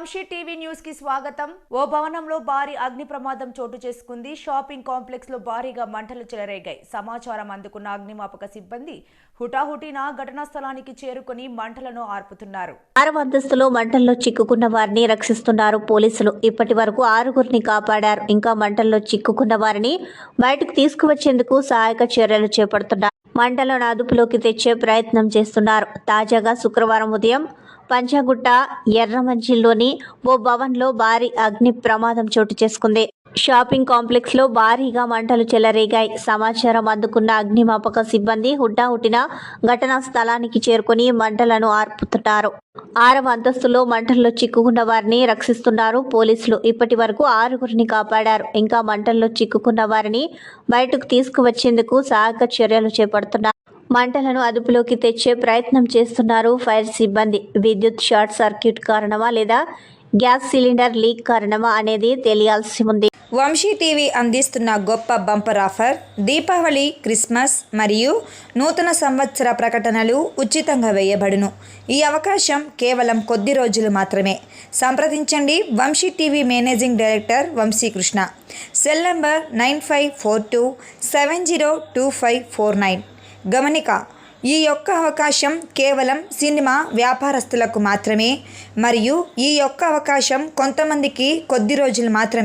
Vamsi TV news కి స్వాగతం. ఓ భవనంలో భారీ అగ్ని ప్రమాదం చోటు చేసుకుంది. షాపింగ్ కాంప్లెక్స్ లో భారీగా మంటలు చెలరేగాయి. సమాచారం అందుకున్న అగ్నిమాపక సిబ్బంది హుటాహుటిన ఘటనా స్థలానికి చేరుకుని మంటలను ఆర్పుతున్నారు. 6వ అంతస్తులో మంటల్లో చిక్కుకున్న వారిని రక్షిస్తున్నారు పోలీసులు. ఇప్పటి వరకు 6గురిని కాపాడారు. ఇంకా మంటల్లో చిక్కుకున్న వారిని బయటకు తీసుకువచ్చేందుకు సహాయక చర్యలు చేపడుతున్నారు. మంటలను అదుపులోకి తెచ్చే ప్రయత్నం చేస్తున్నారు. తాజాగా శుక్రవారం ఉదయం పంజాగుట్ట ఎర్రమంజిల్లోని ఓ భవన్లో భారీ అగ్ని ప్రమాదం చోటు చేసుకుంది. షాపింగ్ కాంప్లెక్స్ లో భారీగా మంటలు చెలరేగాయి. సమాచారం అందుకున్న అగ్నిమాపక సిబ్బంది హుటాహుటిన ఘటనా స్థలానికి చేరుకుని మంటలను ఆర్పుతున్నారు. 6వ అంతస్తులో మంటల్లో చిక్కుకున్న వారిని రక్షిస్తున్నారు పోలీసులు. ఇప్పటి వరకు 6గురిని కాపాడారు. ఇంకా మంటల్లో చిక్కుకున్న వారిని బయటకు తీసుకువచ్చేందుకు సహాయక చర్యలు చేపడుతున్నారు. మంటలను అదుపులోకి తెచ్చే ప్రయత్నం చేస్తున్నారు ఫైర్ సిబ్బంది. విద్యుత్ షార్ట్ సర్క్యూట్ కారణమా లేదా గ్యాస్ సిలిండర్ లీక్ కారణమా అనేది తెలియాల్సి ఉంది. వంశీ టీవీ అందిస్తున్న గొప్ప బంపర్ ఆఫర్. దీపావళి, క్రిస్మస్ మరియు నూతన సంవత్సర ప్రకటనలు ఉచితంగా వేయబడును. ఈ అవకాశం కేవలం కొద్ది రోజులు మాత్రమే. సంప్రదించండి Vamshi TV managing director Vamshikrishna. Cell number 9542702549. గమనిక: ఈ యొక్క అవకాశం కేవలం సినిమా వ్యాపారస్తులకు మాత్రమే మరియు ఈ యొక్క అవకాశం కొంతమందికి కొద్ది రోజులు మాత్రమే.